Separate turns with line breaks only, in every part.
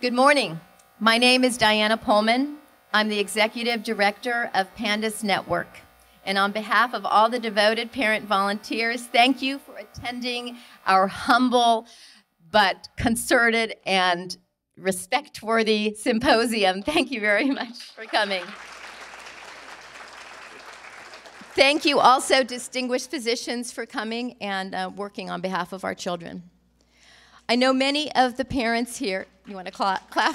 Good morning. My name is Diana Pullman. I'm the Executive Director of PANDAS Network. And on behalf of all the devoted parent volunteers, thank you for attending our humble but concerted and respect-worthy symposium. Thank you very much for coming. Thank you also, distinguished physicians, for coming and working on behalf of our children. I know many of the parents here. You want to clap? I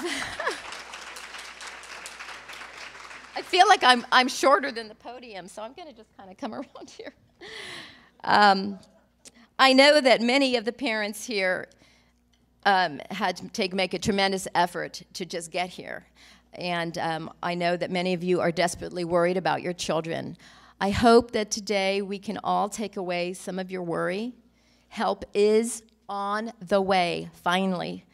feel like I'm shorter than the podium, so I'm going to just kind of come around here. I know that many of the parents here had to make a tremendous effort to just get here. And I know that many of you are desperately worried about your children. I hope that today we can all take away some of your worry. Help is on the way, finally.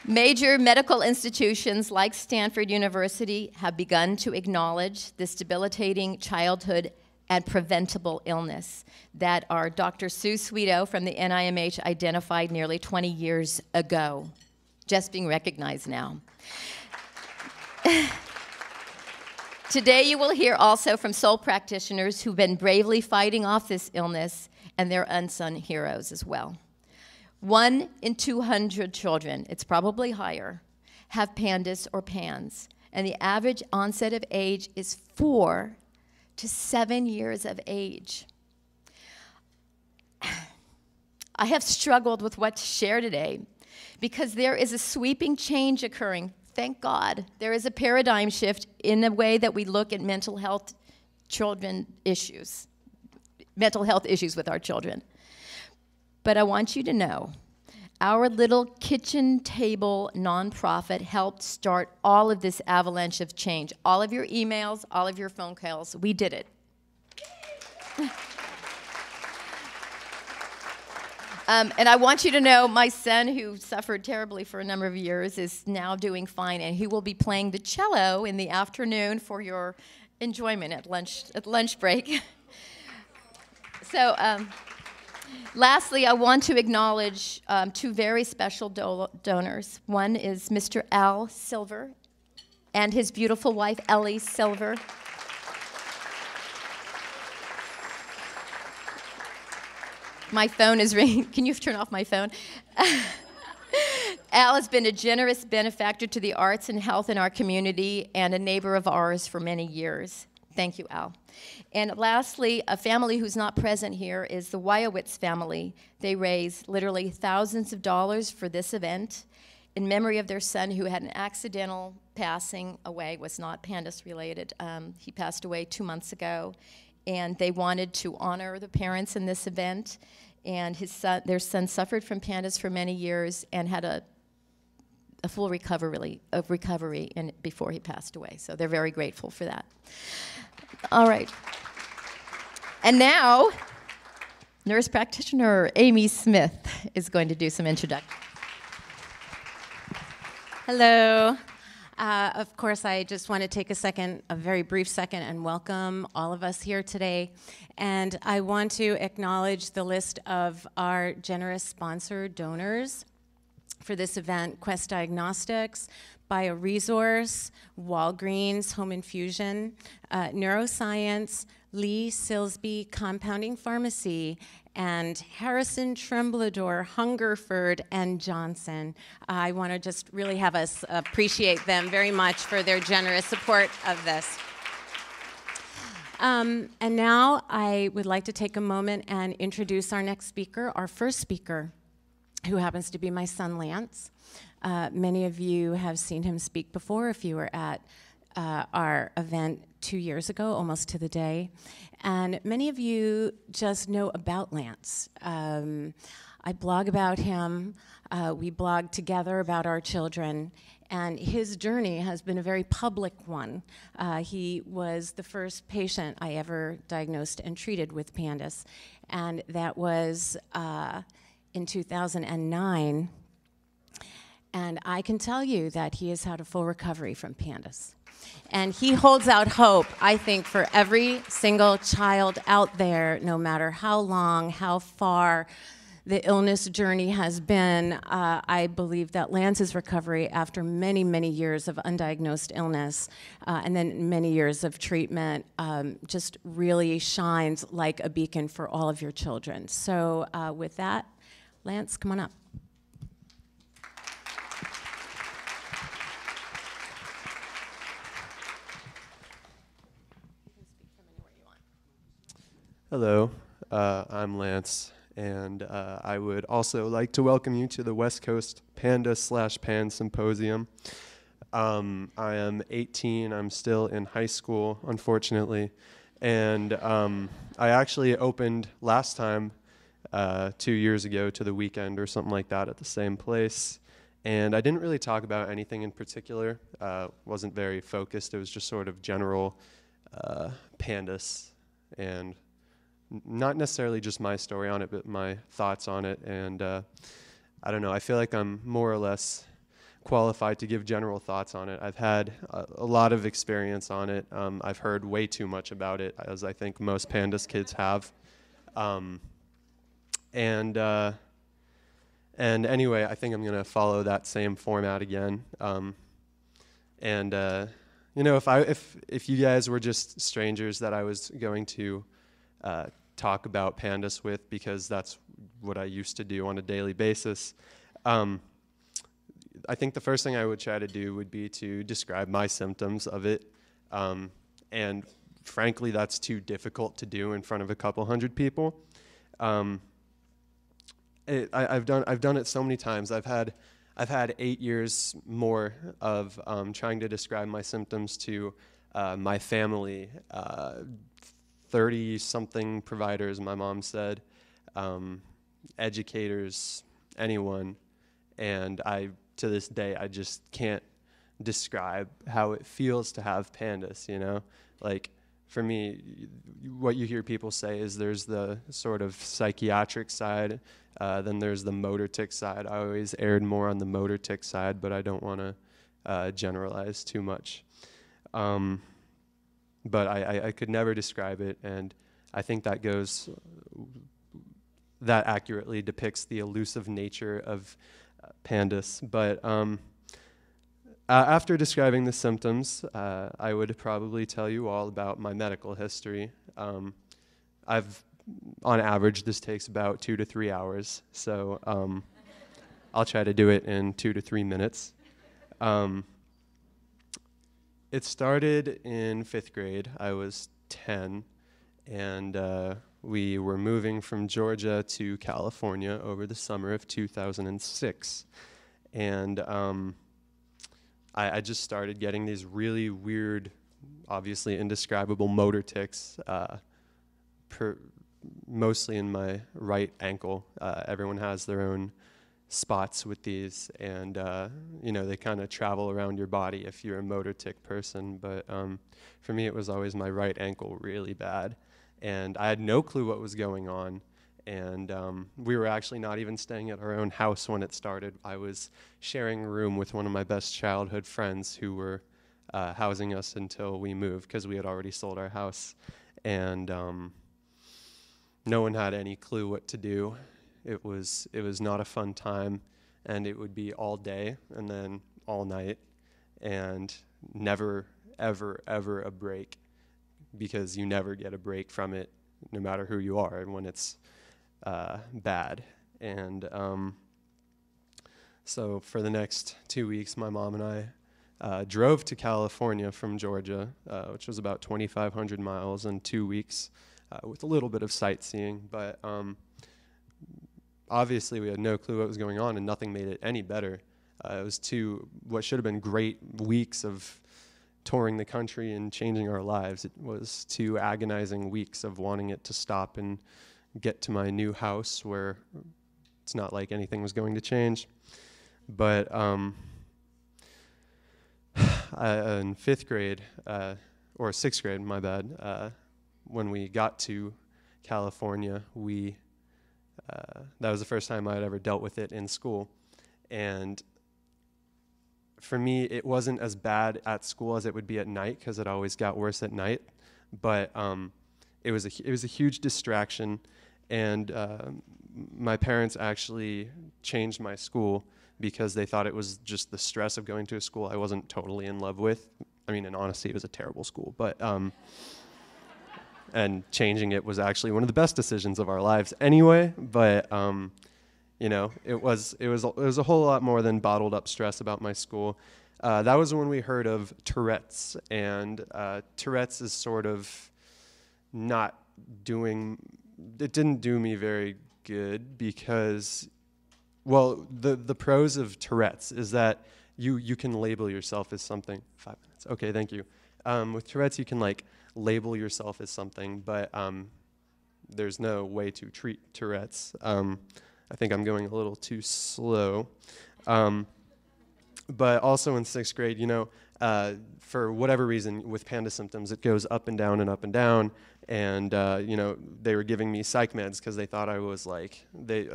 Major medical institutions like Stanford University have begun to acknowledge this debilitating childhood and preventable illness that our Dr. Sue Sweeto from the NIMH identified nearly 20 years ago, just being recognized now. Today you will hear also from sole practitioners who've been bravely fighting off this illness and their unsung heroes as well. 1 in 200 children, it's probably higher, have PANDAS or PANS, and the average onset of age is 4 to 7 years of age. I have struggled with what to share today because there is a sweeping change occurring. Thank God. There is a paradigm shift in the way that we look at mental health issues with our children. But I want you to know, our little kitchen table nonprofit helped start all of this avalanche of change. All of your emails, all of your phone calls, we did it. And I want you to know my son, who suffered terribly for a number of years, is now doing fine, and he will be playing the cello in the afternoon for your enjoyment at lunch break. So lastly, I want to acknowledge 2 very special donors. One is Mr. Al Silver and his beautiful wife, Ellie Silver. My phone is ringing. Can you turn off my phone? Al has been a generous benefactor to the arts and health in our community and a neighbor of ours for many years. Thank you, Al. And lastly, a family who's not present here is the Wyowitz family. They raised literally thousands of dollars for this event in memory of their son who had an accidental passing away, was not PANDAS related. He passed away 2 months ago. And they wanted to honor the parents in this event. And their son suffered from PANDAS for many years and had a full recovery before he passed away. So they're very grateful for that. All right. And now, nurse practitioner Amy Smith is going to do some introduction.
Hello. Of course, I just want to take a very brief second, and welcome all of us here today. And I want to acknowledge the list of our generous sponsor donors for this event: Quest Diagnostics, BioResource, Walgreens Home Infusion, Neuroscience, Lee Silsby Compounding Pharmacy, and Harrison, Tremblador, Hungerford, and Johnson. I want to just really have us appreciate them very much for their generous support of this. And now I would like to take a moment and introduce our next speaker, our first speaker, who happens to be my son, Lance. Many of you have seen him speak before if you were at our event 2 years ago, almost to the day. And many of you just know about Lance. I blog about him. We blog together about our children. And his journey has been a very public one. He was the first patient I ever diagnosed and treated with PANDAS. And that was in 2009. And I can tell you that he has had a full recovery from PANDAS. And he holds out hope, I think, for every single child out there, no matter how long, how far the illness journey has been. I believe that Lance's recovery after many, many years of undiagnosed illness and then many years of treatment just really shines like a beacon for all of your children. So with that, Lance, come on up.
Hello, I'm Lance, and I would also like to welcome you to the West Coast PANDAS/PAN Symposium. I am 18, I'm still in high school, unfortunately, and I actually opened last time 2 years ago to the weekend or something like that at the same place, and I didn't really talk about anything in particular, wasn't very focused, it was just sort of general PANDAS and not necessarily just my story on it, but my thoughts on it. And I don't know, I feel like I'm more or less qualified to give general thoughts on it. I've had a lot of experience on it. I've heard way too much about it, as I think most PANDAS kids have. And anyway, I think I'm going to follow that same format again. You know, if you guys were just strangers that I was going to talk about PANDAS with, because that's what I used to do on a daily basis. I think the first thing I would try to do would be to describe my symptoms of it. And frankly, that's too difficult to do in front of a couple hundred people. I've done it so many times. I've had 8 years more of trying to describe my symptoms to my family, 30-something providers, my mom said, educators, anyone, and to this day, I just can't describe how it feels to have PANDAS, you know? Like, for me, what you hear people say is there's the sort of psychiatric side, then there's the motor tic side. I always erred more on the motor tic side, but I don't want to generalize too much. But I could never describe it, and I think that accurately depicts the elusive nature of PANDAS. But after describing the symptoms, I would probably tell you all about my medical history. On average, this takes about 2 to 3 hours, so I'll try to do it in 2 to 3 minutes. It started in 5th grade. I was 10, and we were moving from Georgia to California over the summer of 2006. And I just started getting these really weird, obviously indescribable motor tics, mostly in my right ankle. Everyone has their own spots with these, and you know, they kind of travel around your body if you're a motor tic person, but for me it was always my right ankle really bad, and I had no clue what was going on, and we were actually not even staying at our own house when it started. I was sharing a room with one of my best childhood friends who were housing us until we moved, because we had already sold our house, and no one had any clue what to do. It was not a fun time, and it would be all day and then all night, and never, ever, ever a break, because you never get a break from it, no matter who you are, when it's bad. And so for the next 2 weeks, my mom and I drove to California from Georgia, which was about 2,500 miles in 2 weeks, with a little bit of sightseeing, but obviously we had no clue what was going on, and nothing made it any better. It was what should have been great weeks of touring the country and changing our lives. It was 2 agonizing weeks of wanting it to stop and get to my new house, where it's not like anything was going to change. But in 5th grade, or 6th grade, my bad, when we got to California, that was the first time I had ever dealt with it in school. And for me, it wasn't as bad at school as it would be at night, because it always got worse at night. But it was a huge distraction. And my parents actually changed my school because they thought it was just the stress of going to a school I wasn't totally in love with. I mean, in honesty, it was a terrible school, but and changing it was actually one of the best decisions of our lives anyway. But you know, it was a whole lot more than bottled up stress about my school. That was when we heard of Tourette's, and Tourette's is sort of not doing. It didn't do me very good because, well, the pros of Tourette's is that you can label yourself as something. 5 minutes. Okay, thank you. With Tourette's, you can like label yourself as something, but there's no way to treat Tourette's. I think I'm going a little too slow. But also in 6th grade, you know, for whatever reason with PANDAS symptoms, it goes up and down and up and down. And, you know, they were giving me psych meds because they thought I was like, they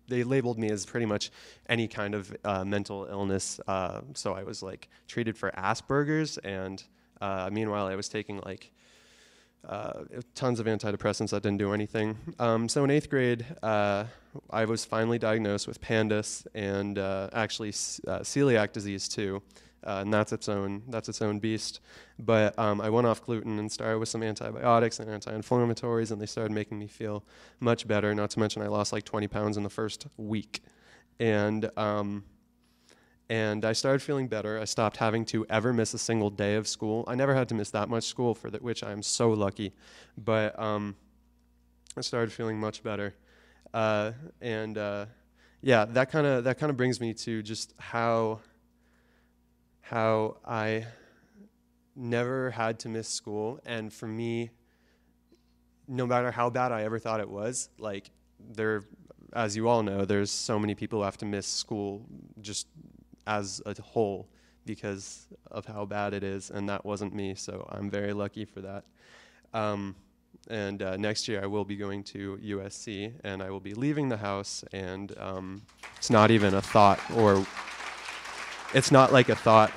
labeled me as pretty much any kind of mental illness. So I was like treated for Asperger's, and meanwhile I was taking like tons of antidepressants that didn't do anything. So in 8th grade, I was finally diagnosed with PANDAS and actually celiac disease too. And that's its own beast. But I went off gluten and started with some antibiotics and anti-inflammatories, and they started making me feel much better. Not to mention I lost like 20 pounds in the first week. And I started feeling better. I stopped having to ever miss a single day of school. I never had to miss that much school, for which I am so lucky. But I started feeling much better. Yeah, that kind of brings me to just how I never had to miss school. And for me, no matter how bad I ever thought it was, like as you all know, there's so many people who have to miss school just as a whole because of how bad it is, and that wasn't me, so I'm very lucky for that. And next year I will be going to USC, and I will be leaving the house, and it's not even a thought, or it's not like a thought.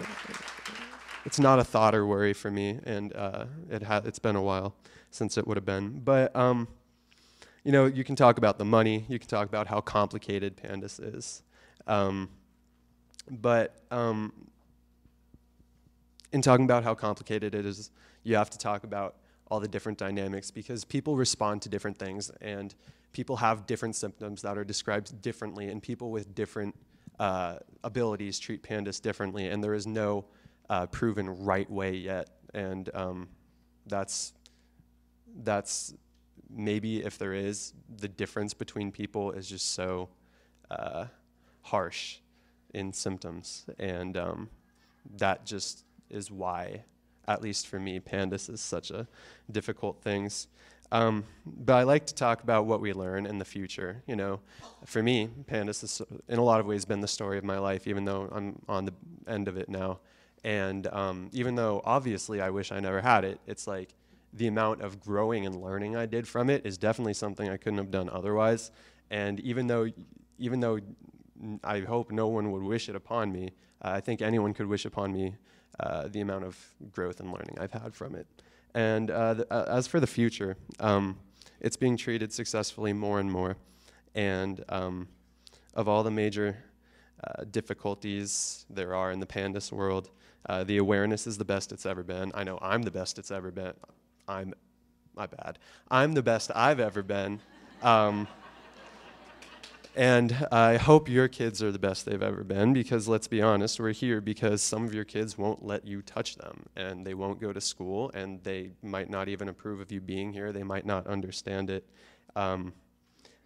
It's not a thought or worry for me, and it's been a while since it would have been. But you know, you can talk about the money, you can talk about how complicated PANDAS is, but in talking about how complicated it is, you have to talk about all the different dynamics, because people respond to different things, and people have different symptoms that are described differently, and people with different abilities treat PANDAS differently, and there is no proven right way yet. And that's maybe, if there is, the difference between people is just so harsh in symptoms, and that just is why, at least for me, PANDAS is such a difficult thing. But I like to talk about what we learn in the future. You know, for me, PANDAS has in a lot of ways been the story of my life, even though I'm on the end of it now. And even though obviously I wish I never had it, it's like the amount of growing and learning I did from it is definitely something I couldn't have done otherwise. And even though I hope no one would wish it upon me, I think anyone could wish upon me the amount of growth and learning I've had from it. And as for the future, it's being treated successfully more and more. And of all the major difficulties there are in the PANDAS world, the awareness is the best it's ever been. I know I'm the best it's ever been. I'm the best I've ever been. And I hope your kids are the best they've ever been, because let's be honest, we're here because some of your kids won't let you touch them, and they won't go to school, and they might not even approve of you being here. They might not understand it.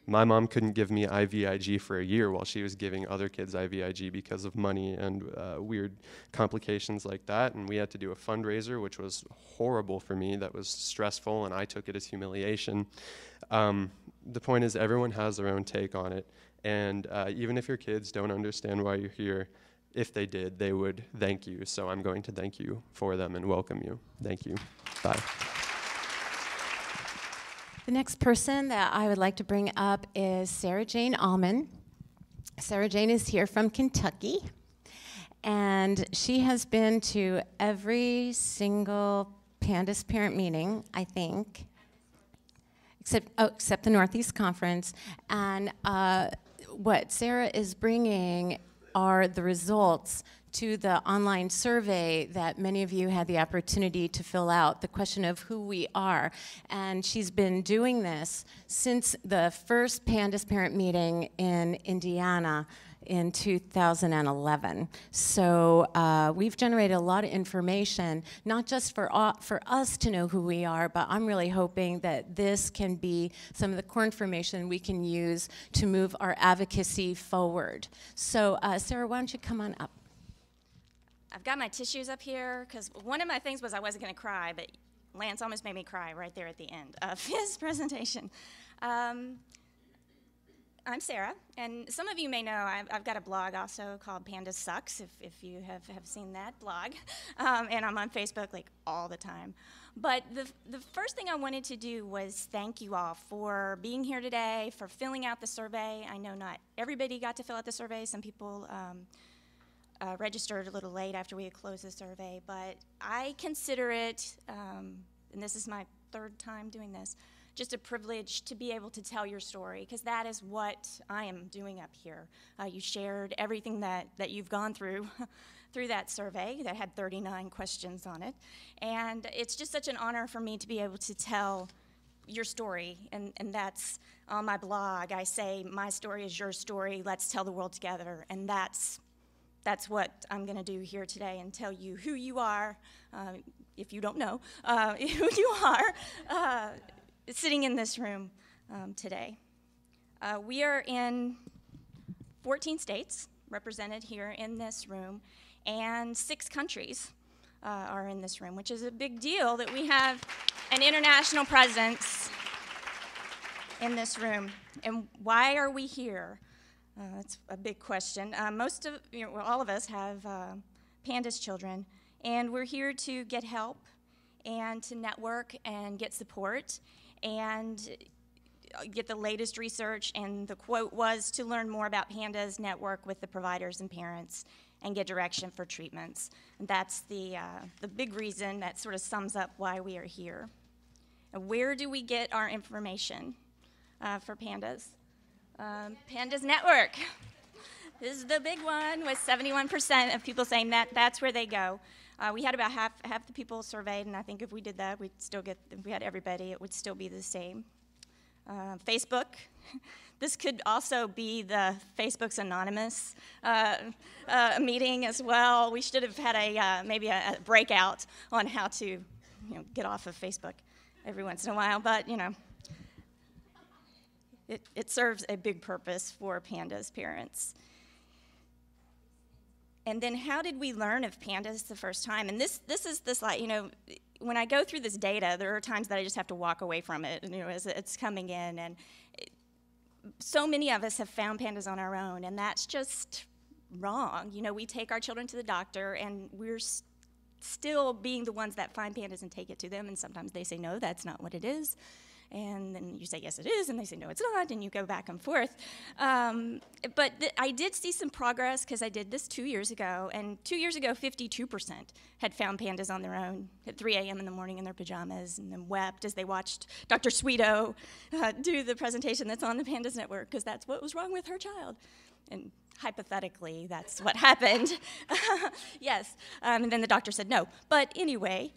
My mom couldn't give me IVIG for a year while she was giving other kids IVIG because of money and weird complications like that. And we had to do a fundraiser, which was horrible for me. That was stressful, and I took it as humiliation. The point is, everyone has their own take on it. And even if your kids don't understand why you're here, if they did, they would thank you. So I'm going to thank you for them and welcome you. Thank you. Bye.
The next person that I would like to bring up is Sarah Jane Allman. Sarah Jane is here from Kentucky, and she has been to every single PANDAS parent meeting, I think, except the Northeast Conference. And what Sarah is bringing are the results to the online survey that many of you had the opportunity to fill out, the question of who we are. And she's been doing this since the first PANDAS parent meeting in Indiana in 2011. So we've generated a lot of information, not just for us to know who we are, but I'm really hoping that this can be some of the core information we can use to move our advocacy forward. So Sarah, why don't you come on up?
I've got my tissues up here, because one of my things was I wasn't going to cry, but Lance almost made me cry right there at the end of his presentation. I'm Sarah, and some of you may know I've got a blog also called PANDAS Sucks, if you have seen that blog, and I'm on Facebook like all the time. But the first thing I wanted to do was thank you all for being here today, for filling out the survey. I know not everybody got to fill out the survey. Some people registered a little late after we had closed the survey, but I consider it, and this is my third time doing this, just a privilege to be able to tell your story, because that is what I am doing up here. You shared everything that you've gone through that survey that had 39 questions on it, and it's just such an honor for me to be able to tell your story, and that's on my blog. I say, my story is your story, let's tell the world together, and that's what I'm going to do here today, and tell you who you are, if you don't know, who you are, sitting in this room today. We are in 14 states represented here in this room, and 6 countries are in this room, which is a big deal that we have an international presence in this room. And why are we here? That's a big question. All of us have PANDAS children, and we're here to get help and to network and get support and get the latest research. And the quote was to learn more about PANDAS Network with the providers and parents and get direction for treatments. And that's the big reason that sort of sums up why we are here. And where do we get our information for PANDAS? PANDAS Network. This is the big one, with 71% of people saying that's where they go. We had about half the people surveyed, and I think if we did that, if we had everybody, it would still be the same. Facebook. This could also be the Facebook's anonymous meeting as well. We should have had maybe a breakout on how to get off of Facebook every once in a while, but it serves a big purpose for PANDAS parents. And then how did we learn of PANDAS the first time? And this is the slide, when I go through this data, there are times that I just have to walk away from it, as it's coming in. And so many of us have found PANDAS on our own, and that's just wrong. We take our children to the doctor, and we're still being the ones that find PANDAS and take it to them, and sometimes they say, no, that's not what it is. And then you say, yes, it is, and they say, no, it's not, and you go back and forth. But I did see some progress, because I did this 2 years ago, and 2 years ago, 52% had found PANDAS on their own at 3 a.m. in the morning in their pajamas, and then wept as they watched Dr. Sweeto do the presentation that's on the PANDAS Network, because that's what was wrong with her child. And hypothetically, that's what happened. Yes, and then the doctor said no. But anyway,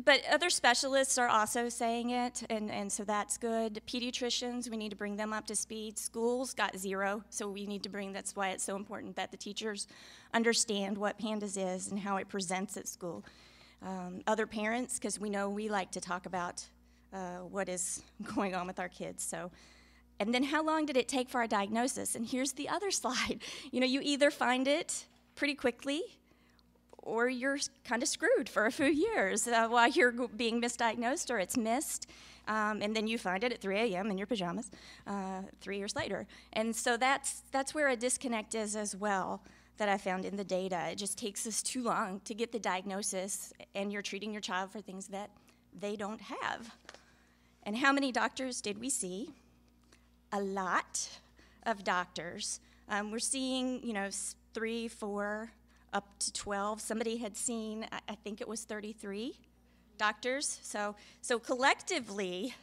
but other specialists are also saying it, and so that's good. Pediatricians, we need to bring them up to speed. Schools got 0, so we need to that's why it's so important that the teachers understand what PANDAS is and how it presents at school. Other parents, because we know we like to talk about what is going on with our kids. And then how long did it take for our diagnosis? And here's the other slide. You either find it pretty quickly, or you're kind of screwed for a few years while you're being misdiagnosed, or it's missed, and then you find it at 3 a.m. in your pajamas 3 years later. And so that's where a disconnect is as well, that I found in the data. It just takes us too long to get the diagnosis, and you're treating your child for things that they don't have. And how many doctors did we see? A lot of doctors. We're seeing, 3, 4, up to 12. Somebody had seen, I think it was 33 doctors. So collectively,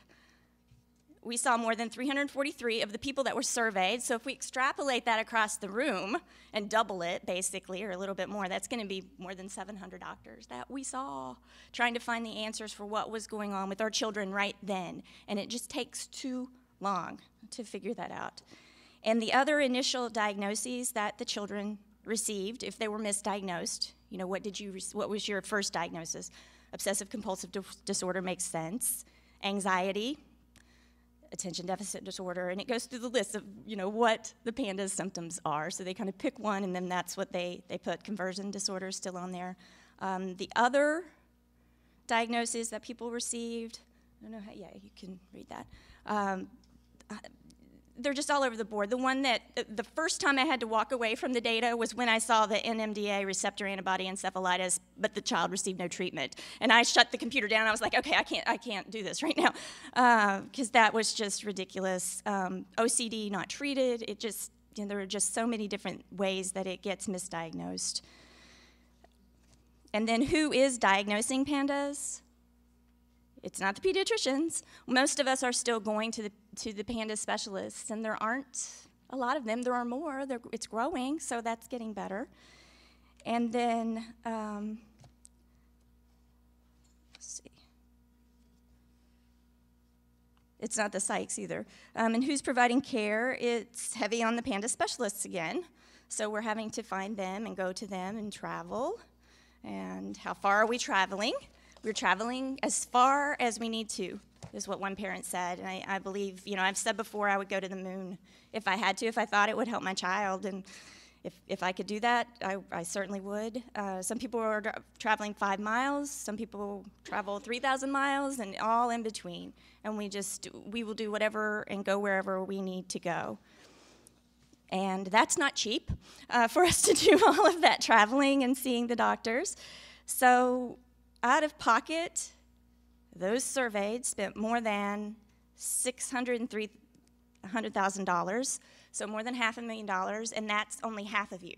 we saw more than 343 of the people that were surveyed. So if we extrapolate that across the room and double it, basically, or a little bit more, that's going to be more than 700 doctors that we saw trying to find the answers for what was going on with our children right then. And it just takes too long to figure that out. And the other initial diagnoses that the children received, if they were misdiagnosed, what was your first diagnosis? Obsessive-compulsive disorder makes sense. Anxiety, attention deficit disorder, and it goes through the list of what the PANDAS symptoms are. So they kind of pick one, and then that's what they put. Conversion disorder still on there. The other diagnoses that people received, I don't know how, yeah, you can read that. They're just all over the board. The one that, the first time I had to walk away from the data was when I saw the NMDA receptor antibody encephalitis, but the child received no treatment. And I shut the computer down. I was like, okay, I can't do this right now, because that was just ridiculous. OCD not treated. It just, there are just so many different ways that it gets misdiagnosed. And then who is diagnosing PANDAS? It's not the pediatricians. Most of us are still going to the PANDAS specialists, and there aren't a lot of them. There are more. It's growing, so that's getting better. And then, let's see. It's not the psychs either. And who's providing care? It's heavy on the PANDAS specialists again. So we're having to find them and go to them and travel. And how far are we traveling? We're traveling as far as we need to, is what one parent said. And I believe, I've said before I would go to the moon if I had to, if I thought it would help my child. And if I could do that, I certainly would. Some people are traveling 5 miles. Some people travel 3,000 miles, and all in between. And we will do whatever and go wherever we need to go. And that's not cheap for us to do all of that traveling and seeing the doctors. So out of pocket, those surveyed spent more than $603,000, so more than $500,000, and that's only half of you.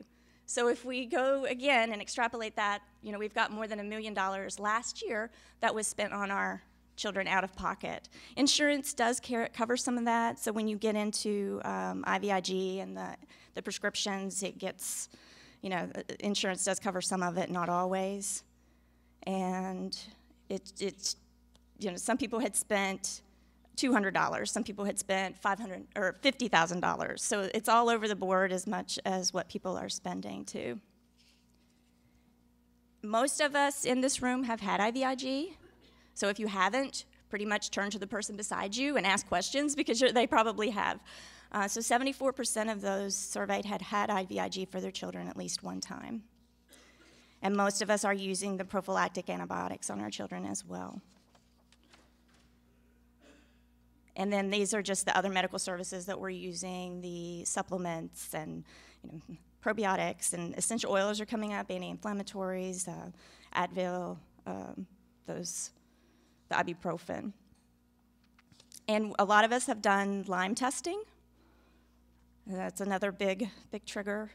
So if we go again and extrapolate that, we've got more than $1 million last year that was spent on our children out of pocket. Insurance does cover some of that, so when you get into IVIG and the prescriptions, it gets, insurance does cover some of it, not always. And it's some people had spent $200, some people had spent $500 or $50,000. So it's all over the board as much as what people are spending too. Most of us in this room have had IVIG. So if you haven't, pretty much turn to the person beside you and ask questions, because they probably have. So 74% of those surveyed had IVIG for their children at least one time. And most of us are using the prophylactic antibiotics on our children as well. And then these are just the other medical services that we're using, the supplements and probiotics, and essential oils are coming up, anti-inflammatories, Advil, the ibuprofen. And a lot of us have done Lyme testing. That's another big trigger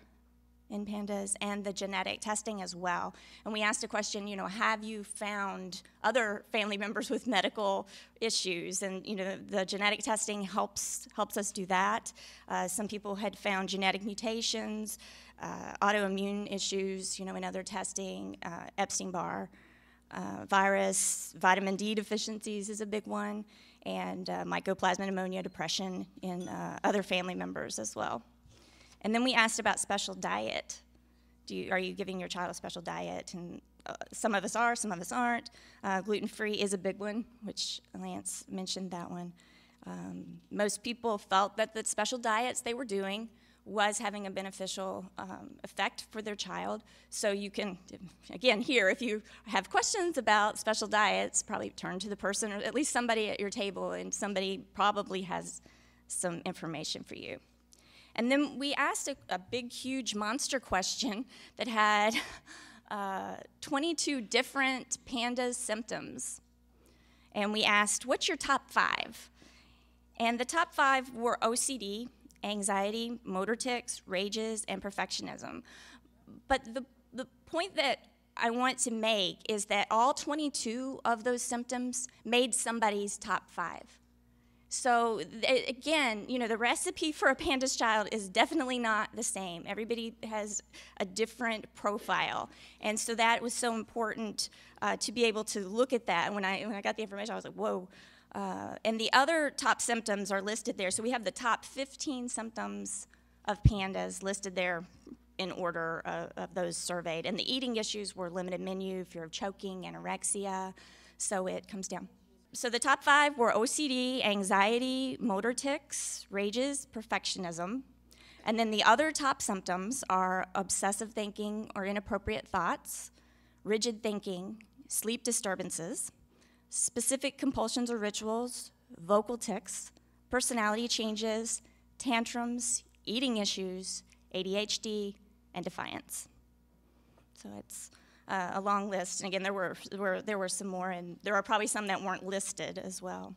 in PANDAS, and the genetic testing as well. And we asked a question, have you found other family members with medical issues? And the genetic testing helps us do that. Some people had found genetic mutations, autoimmune issues, in other testing, Epstein-Barr virus, vitamin D deficiencies is a big one, and mycoplasma pneumonia, depression in other family members as well. And then we asked about special diet. Are you giving your child a special diet? And some of us are, some of us aren't. Gluten-free is a big one, which Lance mentioned that one. Most people felt that the special diets they were doing was having a beneficial effect for their child. So you can, again, here, if you have questions about special diets, probably turn to the person, or at least somebody at your table, and somebody probably has some information for you. And then we asked a big, huge monster question that had 22 different PANDAS symptoms. And we asked, what's your top 5? And the top 5 were OCD, anxiety, motor tics, rages, and perfectionism. But the point that I want to make is that all 22 of those symptoms made somebody's top 5. So again, you know, the recipe for a PANDAS child is definitely not the same. Everybody has a different profile. And so that was so important to be able to look at that. And when I got the information, I was like, whoa. And the other top symptoms are listed there. So we have the top 15 symptoms of PANDAS listed there in order of those surveyed. And the eating issues were limited menu, fear of choking, anorexia. So it comes down. So the top 5 were OCD, anxiety, motor tics, rages, perfectionism. And then the other top symptoms are obsessive thinking or inappropriate thoughts, rigid thinking, sleep disturbances, specific compulsions or rituals, vocal tics, personality changes, tantrums, eating issues, ADHD, and defiance. So it's a long list, and again, there were some more, and there are probably some that weren't listed as well.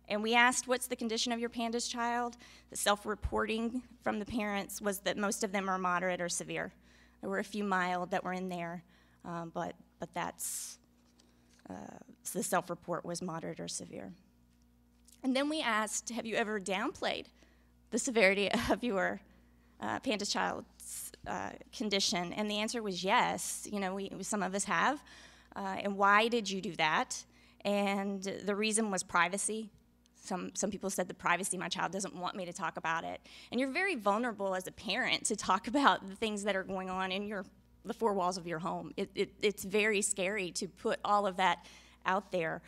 And we asked, what's the condition of your PANDAS child? The self-reporting from the parents was that most of them are moderate or severe. There were a few mild that were in there, but that's, so the self-report was moderate or severe. And then we asked, have you ever downplayed the severity of your PANDAS child's condition? And the answer was yes. You know, some of us have. And why did you do that? And the reason was privacy. Some people said the privacy, my child doesn't want me to talk about it. And you're very vulnerable as a parent to talk about the things that are going on in the 4 walls of your home. It's very scary to put all of that out there.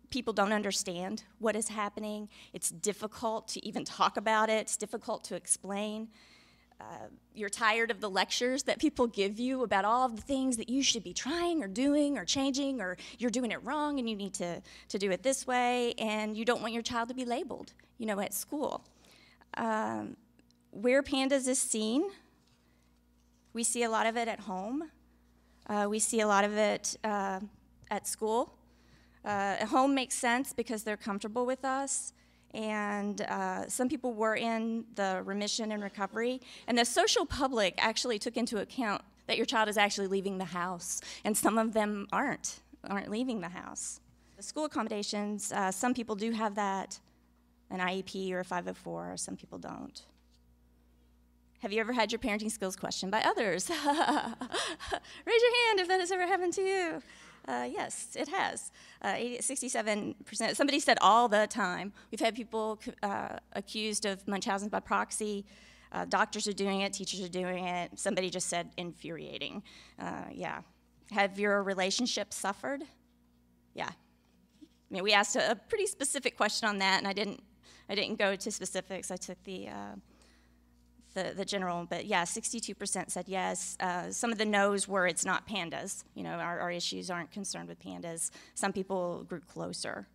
People don't understand what is happening. It's difficult to even talk about it. It's difficult to explain. You're tired of the lectures that people give you about all of the things that you should be trying or doing or changing, or you're doing it wrong and you need to do it this way, and you don't want your child to be labeled, you know, at school. Where PANDAS is seen, we see a lot of it at home. We see a lot of it at school. At home makes sense because they're comfortable with us. And some people were in the remission and recovery. And the social public actually took into account that your child is actually leaving the house. And some of them aren't leaving the house. The school accommodations, some people do have that, an IEP or a 504, some people don't. Have you ever had your parenting skills questioned by others? Raise your hand if that has ever happened to you. Yes, it has. 67%. Somebody said all the time. We've had people accused of Munchausen by proxy. Doctors are doing it. Teachers are doing it. Somebody just said infuriating. Yeah. Have your relationships suffered? Yeah. I mean, we asked a pretty specific question on that, and I didn't go to specifics. I took the general, but yeah, 62% said yes. Some of the no's were it's not PANDAS. You know, our issues aren't concerned with PANDAS. Some people grew closer.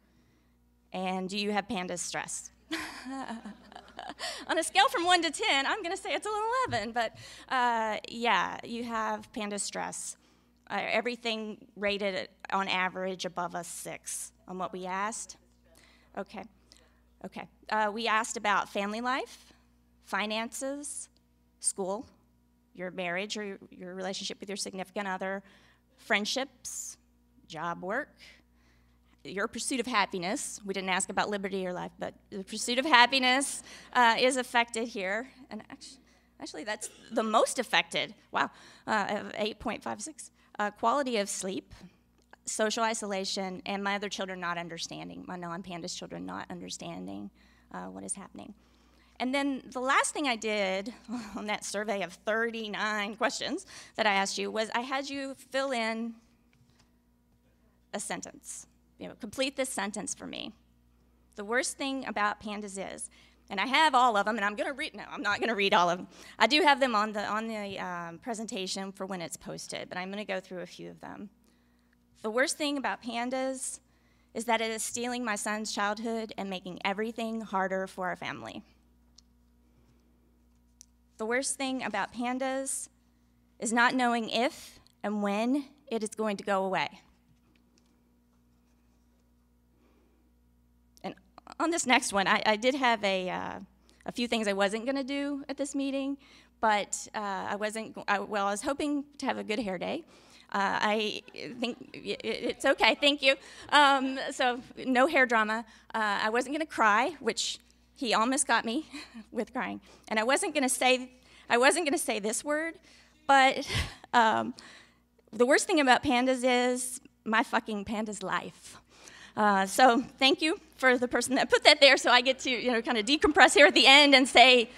And do you have PANDAS stress? On a scale from 1 to 10, I'm going to say it's an 11, but yeah, you have PANDAS stress. Everything rated on average above a 6 on what we asked. Okay. We asked about family life, finances, school, your marriage or your relationship with your significant other, friendships, job, work, your pursuit of happiness. We didn't ask about liberty or life, but the pursuit of happiness is affected here. And actually, that's the most affected. Wow, 8.56. Quality of sleep, social isolation, and my other children not understanding, my non-PANDAS children not understanding what is happening. And then the last thing I did on that survey of 39 questions that I asked you was I had you fill in a sentence. You know, complete this sentence for me. The worst thing about PANDAS is, and I have all of them, and I'm not going to read all of them. I do have them on the presentation for when it's posted, but I'm going to go through a few of them. The worst thing about PANDAS is that it is stealing my son's childhood and making everything harder for our family. The worst thing about PANDAS is not knowing if and when it is going to go away. And on this next one, I did have a few things I wasn't going to do at this meeting, but I was hoping to have a good hair day. I think it's okay, thank you. So no hair drama. I wasn't gonna cry, which he almost got me with crying. And I wasn't gonna say this word, but the worst thing about pandas is my fucking panda's life. So thank you for the person that put that there, so I get to kind of decompress here at the end and say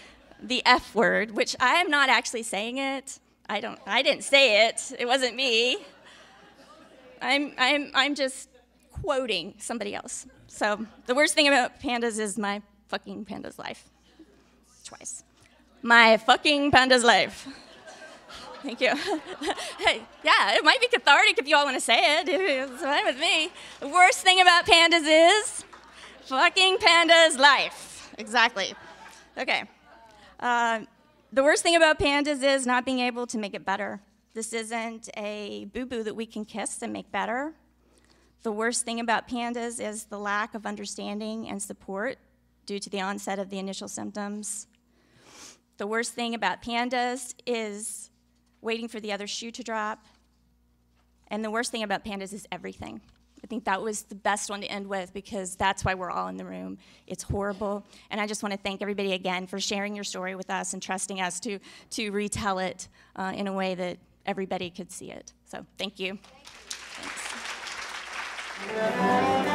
the F word, which I am not actually saying it. I didn't say it. It wasn't me. I'm just quoting somebody else. So the worst thing about pandas is my fucking panda's life. Twice. My fucking panda's life. Thank you. Hey, yeah, it might be cathartic if you all want to say it. It's fine with me. The worst thing about pandas is fucking panda's life. Exactly. Okay. The worst thing about pandas is not being able to make it better. This isn't a boo-boo that we can kiss and make better. The worst thing about pandas is the lack of understanding and support due to the onset of the initial symptoms. The worst thing about pandas is waiting for the other shoe to drop. And the worst thing about pandas is everything. I think that was the best one to end with because that's why we're all in the room. It's horrible. And I just want to thank everybody again for sharing your story with us and trusting us to retell it in a way that everybody could see it. So thank you. Thanks.